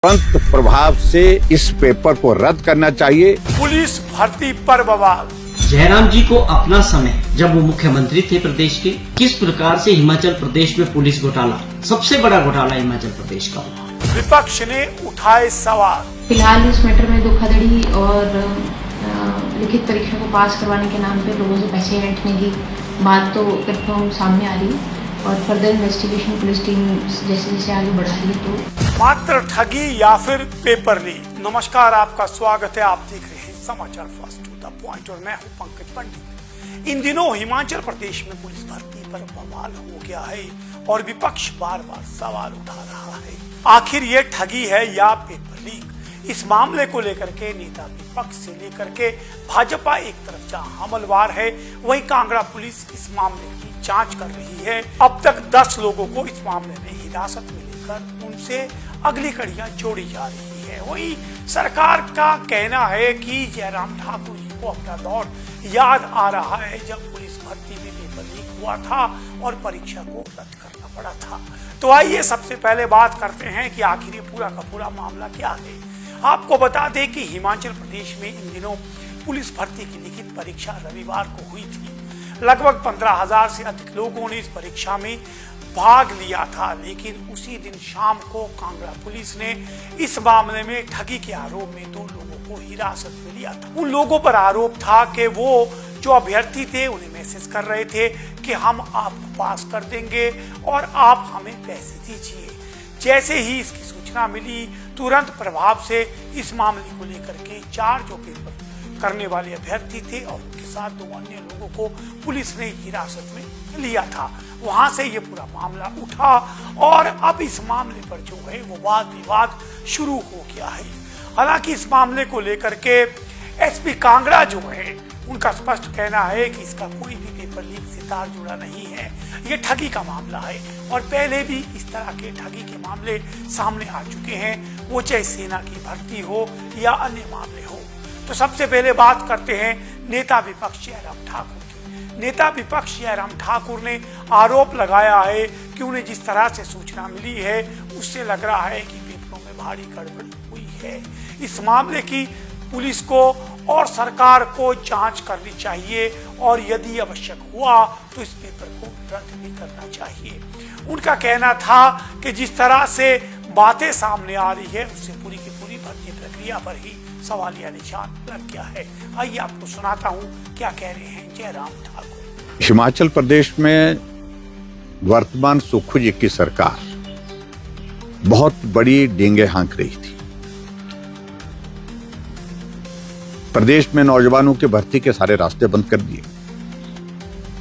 तुरंत प्रभाव से इस पेपर को रद्द करना चाहिए। पुलिस भर्ती पर बवाल। जयराम जी को अपना समय जब वो मुख्यमंत्री थे प्रदेश के, किस प्रकार से हिमाचल प्रदेश में पुलिस घोटाला, सबसे बड़ा घोटाला हिमाचल प्रदेश का हुआ। विपक्ष ने उठाए सवाल। फिलहाल इस मैटर में धोखाधड़ी और लिखित परीक्षा को पास करवाने के नाम पे लोगों से पैसे ऐंठने की बात तो कंफर्म सामने आ रही है और फर्दर इन्वेस्टिगेशन पुलिस टीम जैसे जैसे आगे बढ़ा रही है। तो मात्र ठगी या फिर पेपर लीक। नमस्कार, आपका स्वागत है। आप देख रहे हैं समाचार फास्ट टू द पॉइंट और मैं हूं पंकज पंडित। इन दिनों हिमाचल प्रदेश में पुलिस भर्ती पर बवाल हो गया है और विपक्ष बार बार सवाल उठा रहा है, आखिर ये ठगी है या पेपर लीक। इस मामले को लेकर के नेता विपक्ष से लेकर के भाजपा एक तरफ जहां हमलवार है, वहीं कांगड़ा पुलिस इस मामले की जांच कर रही है। अब तक 10 लोगों को इस मामले में हिरासत में लेकर उनसे अगली कड़ियां जोड़ी जा रही है। वहीं सरकार का कहना है कि जयराम ठाकुर जी को अपना दौर याद आ रहा है जब पुलिस भर्ती में पेपर लीक हुआ था और परीक्षा को रद्द करना पड़ा था। तो आइए सबसे पहले बात करते हैं कि आखिर ये पूरा का पूरा मामला क्या है। आपको बता दें कि हिमाचल प्रदेश में इन दिनों पुलिस भर्ती की लिखित परीक्षा रविवार को हुई थी। लगभग 15,000 से अधिक लोगों ने इस परीक्षा में भाग लिया था, लेकिन उसी दिन शाम को कांगड़ा पुलिस ने इस मामले में ठगी के आरोप में 2 लोगों को हिरासत में लिया था। उन लोगों पर आरोप था कि वो जो अभ्यर्थी थे उन्हें मैसेज कर रहे थे कि हम आपको पास कर देंगे और आप हमें पैसे दीजिए। जैसे ही इसकी सूचना मिली, तुरंत प्रभाव से इस मामले को लेकर के 4 जो पेपर करने वाले अभ्यर्थी थे और उनके साथ 2 अन्य लोगों को पुलिस ने हिरासत में लिया था। वहां से ये पूरा मामला उठा और अब इस मामले पर जो है वो वाद विवाद शुरू हो गया है। हालांकि इस मामले को लेकर के एसपी कांगड़ा जो है उनका स्पष्ट कहना है कि इसका कोई भी पेपर लीक से तार जुड़ा नहीं है, ये ठगी का मामला है और पहले भी इस तरह के ठगी के मामले सामने आ चुके हैं, वो चाहे सेना की भर्ती हो या अन्य मामले हो। तो सबसे पहले बात करते हैं नेता विपक्ष जयराम ठाकुर की। नेता विपक्ष जयराम ठाकुर ने आरोप लगाया है कि उन्हें जिस तरह से सूचना मिली है उससे लग रहा है कि पेपरों में भारी गड़बड़ हुई है। इस मामले की पुलिस को और सरकार को जांच करनी चाहिए और यदि आवश्यक हुआ तो इस पेपर को रद्द भी करना चाहिए। उनका कहना था कि जिस तरह से बातें सामने आ रही है उससे पूरी की पूरी भर्ती प्रक्रिया पर ही सवालिया निशान लग गया है। आइए आपको सुनाता हूं क्या कह रहे हैं जयराम ठाकुर। हिमाचल प्रदेश में वर्तमान सुक्खू जी की सरकार बहुत बड़ी डींगे हाँक रही थी। प्रदेश में नौजवानों की भर्ती के सारे रास्ते बंद कर दिए।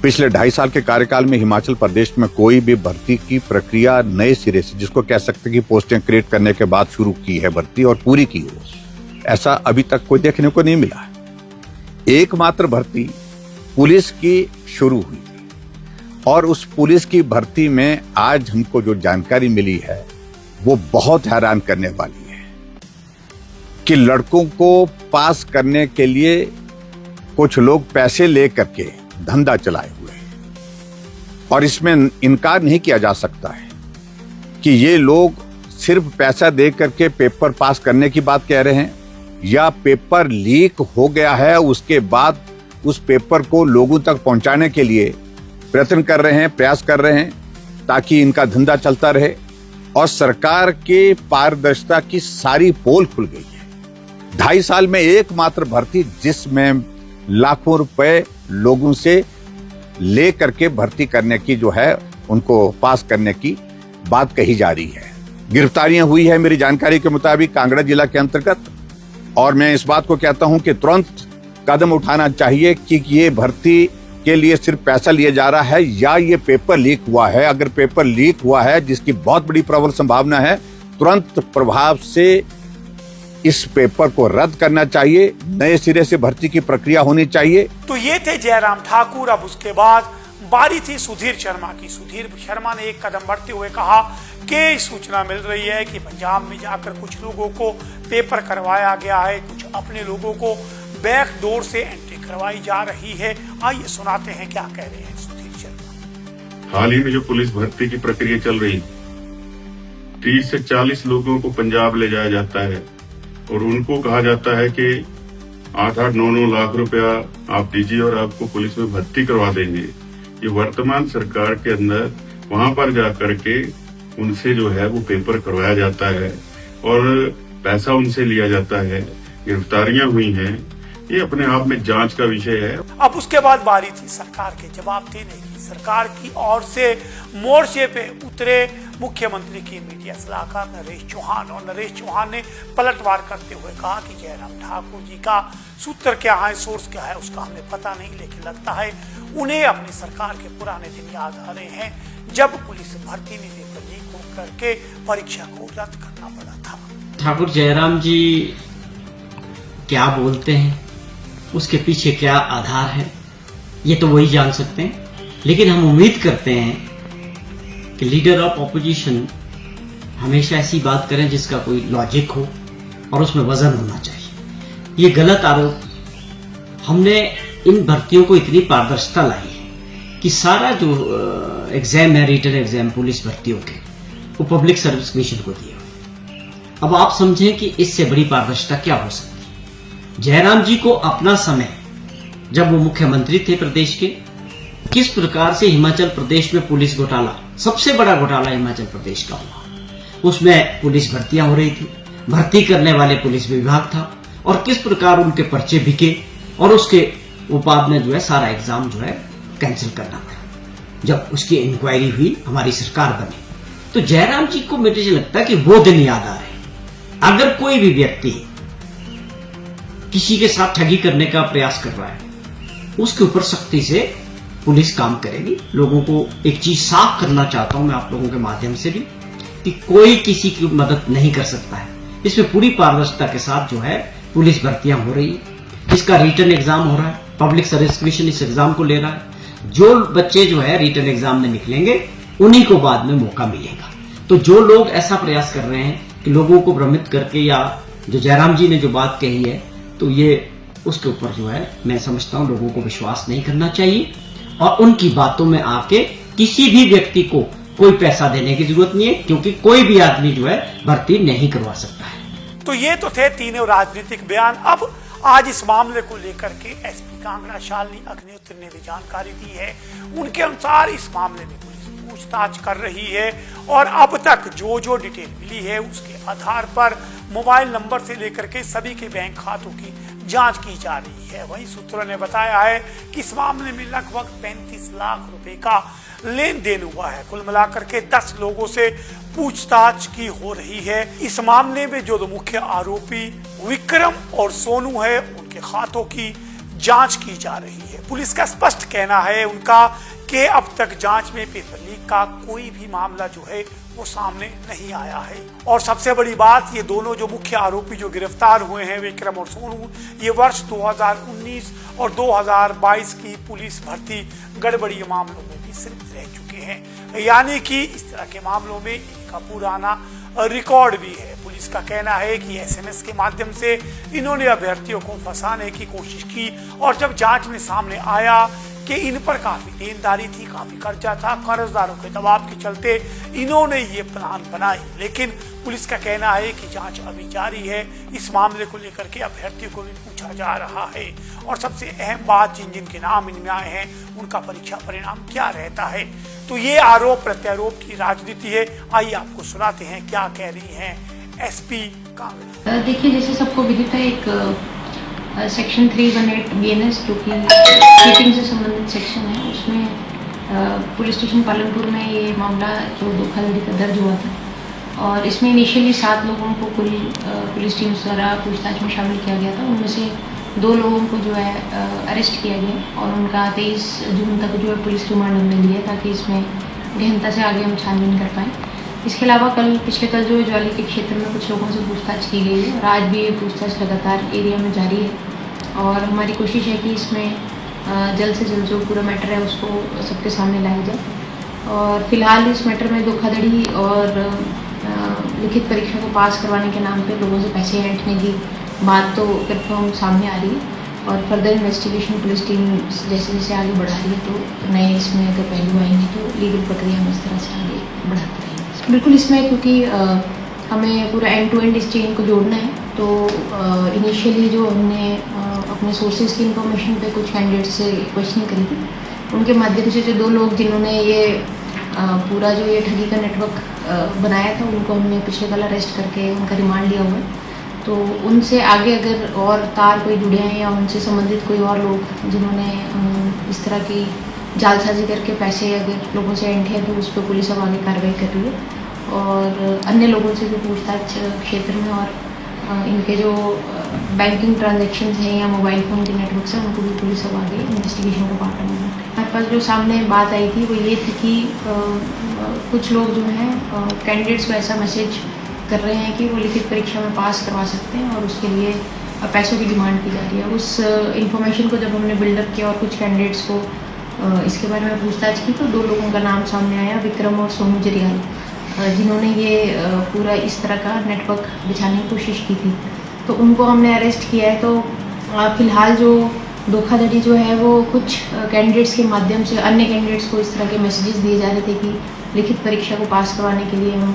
पिछले 2.5 साल के कार्यकाल में हिमाचल प्रदेश में कोई भी भर्ती की प्रक्रिया नए सिरे से, जिसको कह सकते हैं कि पोस्टें क्रिएट करने के बाद शुरू की है भर्ती और पूरी की हो, ऐसा अभी तक कोई देखने को नहीं मिला है। एकमात्र भर्ती पुलिस की शुरू हुई और उस पुलिस की भर्ती में आज हमको जो जानकारी मिली है वो बहुत हैरान करने वाली है कि लड़कों को पास करने के लिए कुछ लोग पैसे लेकर के धंधा चलाए हुए हैं और इसमें इनकार नहीं किया जा सकता है कि ये लोग सिर्फ पैसा दे करके पेपर पास करने की बात कह रहे हैं या पेपर लीक हो गया है उसके बाद उस पेपर को लोगों तक पहुंचाने के लिए प्रयत्न कर रहे हैं, प्रयास कर रहे हैं ताकि इनका धंधा चलता रहे और सरकार के पारदर्शिता की सारी पोल खुल गई है। 2.5 साल में एकमात्र भर्ती जिसमें लाखों रुपए लोगों से ले करके भर्ती करने की जो है उनको पास करने की बात कही जा रही है। गिरफ्तारियां हुई है मेरी जानकारी के मुताबिक कांगड़ा जिला के अंतर्गत और मैं इस बात को कहता हूं कि तुरंत कदम उठाना चाहिए कि ये भर्ती के लिए सिर्फ पैसा लिया जा रहा है या ये पेपर लीक हुआ है। अगर पेपर लीक हुआ है, जिसकी बहुत बड़ी प्रबल संभावना है, तुरंत प्रभाव से इस पेपर को रद्द करना चाहिए, नए सिरे से भर्ती की प्रक्रिया होनी चाहिए। तो ये थे जयराम ठाकुर। अब उसके बाद बारी थी सुधीर शर्मा की। सुधीर शर्मा ने एक कदम बढ़ते हुए कहा कि सूचना मिल रही है कि पंजाब में जाकर कुछ लोगों को पेपर करवाया गया है, कुछ अपने लोगों को बैक डोर से एंट्री करवाई जा रही है। आइए सुनाते हैं क्या कह रहे हैं सुधीर शर्मा। हाल ही में जो पुलिस भर्ती की प्रक्रिया चल रही, 30 से 40 लोगों को पंजाब ले जाया जाता है और उनको कहा जाता है कि 8-8, 9-9 लाख रुपया आप दीजिए और आपको पुलिस में भर्ती करवा देंगे। ये वर्तमान सरकार के अंदर वहां पर जाकर के उनसे जो है वो पेपर करवाया जाता है और पैसा उनसे लिया जाता है। गिरफ्तारियां हुई हैं, ये अपने आप में जांच का विषय है। अब उसके बाद बारी थी सरकार के जवाब देने की। सरकार की ओर से मोर्चे पे उतरे मुख्यमंत्री की मीडिया सलाहकार नरेश चौहान, और नरेश चौहान ने पलटवार करते हुए कहा कि जयराम ठाकुर जी का सूत्र क्या है, सोर्स क्या है, उसका हमें पता नहीं, लेकिन लगता है उन्हें अपनी सरकार के पुराने दिन याद आ रहे हैं जब पुलिस भर्ती में पेपर लीक करके परीक्षा को रद्द करना पड़ा था। ठाकुर जयराम जी क्या बोलते हैं, उसके पीछे क्या आधार है, ये तो वही जान सकते हैं। लेकिन हम उम्मीद करते हैं कि लीडर ऑफ ऑपोजिशन हमेशा ऐसी बात करें जिसका कोई लॉजिक हो और उसमें वजन होना चाहिए। ये गलत आरोप, हमने इन भर्तियों को इतनी पारदर्शिता लाई है कि सारा जो एग्जाम है, रिटन एग्जाम पुलिस भर्तियों के, वो पब्लिक सर्विस कमीशन को दिए। अब आप समझें कि इससे बड़ी पारदर्शिता क्या हो सकती है। जयराम जी को अपना समय, जब वो मुख्यमंत्री थे प्रदेश के, किस प्रकार से हिमाचल प्रदेश में पुलिस घोटाला, सबसे बड़ा घोटाला हिमाचल प्रदेश का हुआ, उसमें पुलिस भर्तियां हो रही थी, भर्ती करने वाले पुलिस विभाग था, और किस प्रकार उनके पर्चे बिके और उसके बाद में जो है सारा एग्जाम जो है कैंसिल करना पड़ा। जब उसकी इंक्वायरी हुई, हमारी सरकार बनी, तो जयराम जी को मुझे लगता है कि वो दिन याद आ रहे। अगर कोई भी व्यक्ति किसी के साथ ठगी करने का प्रयास कर रहा है, उसके ऊपर सख्ती से पुलिस काम करेगी। लोगों को एक चीज साफ करना चाहता हूं मैं आप लोगों के माध्यम से भी, कि कोई किसी की मदद नहीं कर सकता है। इसमें पूरी पारदर्शिता के साथ जो है पुलिस भर्तियां हो रही है, इसका रिटन एग्जाम हो रहा है, पब्लिक सर्विस कमीशन इस एग्जाम को ले रहा है। जो बच्चे जो है रिटन एग्जाम में निकलेंगे उन्हीं को बाद में मौका मिलेगा। तो जो लोग ऐसा प्रयास कर रहे हैं कि लोगों को भ्रमित करके, या जो जयराम जी ने जो बात कही है, तो ये उसके ऊपर जो है मैं समझता हूं लोगों को विश्वास नहीं करना चाहिए, और उनकी बातों में आके किसी भी व्यक्ति को कोई पैसा देने की जरूरत नहीं है, क्योंकि कोई भी आदमी जो है भर्ती नहीं करवा सकता है। तो ये तो थे तीनों राजनीतिक बयान। अब आज इस मामले को लेकर के एसपी कांगड़ा शालिनी अग्निहोत्री ने भी जानकारी दी है। उनके अनुसार इस मामले में पुलिस पूछताछ कर रही है और अब तक जो जो डिटेल मिली है उसके आधार पर मोबाइल नंबर से लेकर के सभी के बैंक खातों की जांच की जा रही है। वहीं सूत्रों ने बताया है कि इस मामले में लगभग 35 लाख रुपए का लेन देन हुआ है। कुल मिलाकर के 10 लोगों से पूछताछ की हो रही है। इस मामले में जो दो मुख्य आरोपी विक्रम और सोनू है, उनके खातों की जांच की जा रही है। पुलिस का स्पष्ट कहना है उनका कि अब तक जांच में पेपर लीक का कोई भी मामला जो है वो सामने नहीं आया है। और सबसे बड़ी बात, ये दोनों जो मुख्य आरोपी जो गिरफ्तार हुए हैं, विक्रम और सोनू, ये वर्ष 2019 और 2022 की पुलिस भर्ती गड़बड़ी मामलों में भी संलिप्त रह चुके हैं। यानी कि इस तरह के मामलों में इनका पुराना रिकॉर्ड भी है। पुलिस का कहना है कि एसएमएस के माध्यम से इन्होंने अभ्यर्थियों को फंसाने की कोशिश की, और जब जांच में सामने आया कि इन पर काफी देनदारी थी, काफी कर्जा था, कर्जदारों के दबाव के चलते इन्होंने ये प्लान बनाए। लेकिन पुलिस का कहना है कि जांच अभी जारी है। इस मामले को लेकर के अभ्यर्थियों को भी पूछा जा रहा है, और सबसे अहम बात, जिन जिन के नाम इनमें आए हैं उनका परीक्षा परिणाम क्या रहता है। तो ये आरोप प्रत्यारोप की राजनीति है। आइए आपको सुनाते हैं क्या कह रही हैं एसपी कांगड़ा। देखिए, जैसे सबको विदित है, एक सेक्शन 318 BNS जो कि चीटिंग से संबंधित सेक्शन है, उसमें पुलिस स्टेशन पालनपुर में ये मामला जो धोखाधड़ी का दर्ज हुआ था, और इसमें इनिशियली 7 लोगों को पुलिस टीम द्वारा पूछताछ में शामिल किया गया था। उनमें से 2 लोगों को जो है अरेस्ट किया गया, और उनका 23 जून तक जो है पुलिस रिमांड हमने लिया, ताकि इसमें गहनता से आगे हम छानबीन कर पाएँ। इसके अलावा पिछले कल जो ज्वाली के क्षेत्र में कुछ लोगों से पूछताछ की गई है, और आज भी ये पूछताछ लगातार एरिया में जारी है, और हमारी कोशिश है कि इसमें जल्द से जल्द जो पूरा मैटर है उसको सबके सामने लाया जाए। और फिलहाल इस मैटर में धोखाधड़ी और लिखित परीक्षा को पास करवाने के नाम पे लोगों से पैसे ऐंठने की बात तो कंफर्म सामने आ रही है, और फर्दर इन्वेस्टिगेशन पुलिस टीम जैसे जैसे आगे बढ़ा रही है, तो नए इसमें अगर पहलू आएंगे तो लीगल प्रक्रिया में इस तरह से आगे बढ़ाते रहेंगे। बिल्कुल, इसमें क्योंकि हमें पूरा एंड टू एंड इस चेन को जोड़ना है, तो इनिशियली जो हमने अपने सोर्सेज की इंफॉर्मेशन पे कुछ कैंडिडेट से क्वेश्चनिंग करी थी, उनके माध्यम से जो 2 लोग जिन्होंने ये पूरा जो ये ठगी का नेटवर्क बनाया था, उनको हमने पिछले कल अरेस्ट करके उनका रिमांड लिया हुआ है। तो उनसे आगे अगर और तार कोई जुड़े हैं या उनसे संबंधित कोई और लोग जिन्होंने इस तरह की जालसाजी करके पैसे अगर लोगों से ऐंठे हैं, तो उस पर पुलिस अब आगे कार्रवाई कर रही है। और अन्य लोगों से भी पूछताछ क्षेत्र में और इनके जो बैंकिंग ट्रांजैक्शंस हैं या मोबाइल फ़ोन के नेटवर्क्स हैं, उनको भी पुलिस अब आगे इन्वेस्टिगेशन को पार्ट में। हमारे पास जो सामने बात आई थी वो ये थी कि कुछ लोग जो हैं कैंडिडेट्स को ऐसा मैसेज कर रहे हैं कि वो लिखित परीक्षा में पास करवा सकते हैं और उसके लिए पैसों की डिमांड की जा रही है। उस इन्फॉर्मेशन को जब हमने बिल्डअप किया और कुछ कैंडिडेट्स को इसके बारे में पूछताछ की, तो 2 लोगों का नाम सामने आया, विक्रम और सोनू जरियाल, जिन्होंने ये पूरा इस तरह का नेटवर्क बिछाने की कोशिश की थी। तो उनको हमने अरेस्ट किया है। तो फिलहाल जो धोखाधड़ी जो है वो कुछ कैंडिडेट्स के माध्यम से अन्य कैंडिडेट्स को इस तरह के मैसेजेस दिए जा रहे थे कि लिखित परीक्षा को पास करवाने के लिए हम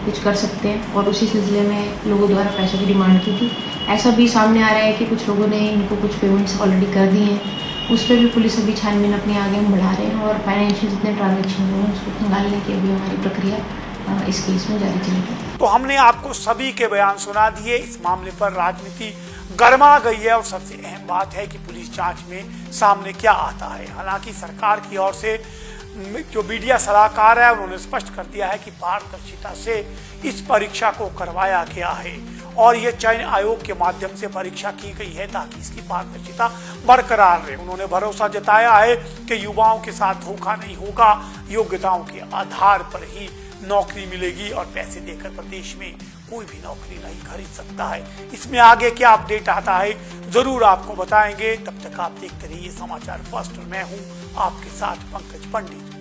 कुछ कर सकते हैं, और उसी सिलसिले में लोगों द्वारा पैसों की डिमांड की थी। ऐसा भी सामने आ रहा है कि कुछ लोगों ने इनको कुछ पेमेंट्स ऑलरेडी कर दिए हैं। उस पर भी पुलिस अभी छानबीन अपनी आगे हम बढ़ा रहे हैं और फाइनेंशियल जितने ट्रांजेक्शन हुए हैं उसको खंगालने की अभी हमारी प्रक्रिया इस केस में जारी चलेगी। तो हमने आपको सभी के बयान सुना दिए। इस मामले पर राजनीति गर्मा गई है और सबसे अहम बात है कि पुलिस जांच में सामने क्या आता है। हालांकि सरकार की ओर से जो मीडिया सलाहकार है उन्होंने स्पष्ट कर दिया है कि पारदर्शिता से इस परीक्षा को करवाया गया है और ये चयन आयोग के माध्यम से परीक्षा की गई है ताकि इसकी पारदर्शिता बरकरार रहे। उन्होंने भरोसा जताया है कि युवाओं के साथ धोखा नहीं होगा, योग्यताओं के आधार पर ही नौकरी मिलेगी और पैसे देकर प्रदेश में कोई भी नौकरी नहीं खरीद सकता है। इसमें आगे क्या अपडेट आता है जरूर आपको बताएंगे। तब तक आप देखते रहिए समाचार फर्स्ट और मैं हूं आपके साथ पंकज पंडित।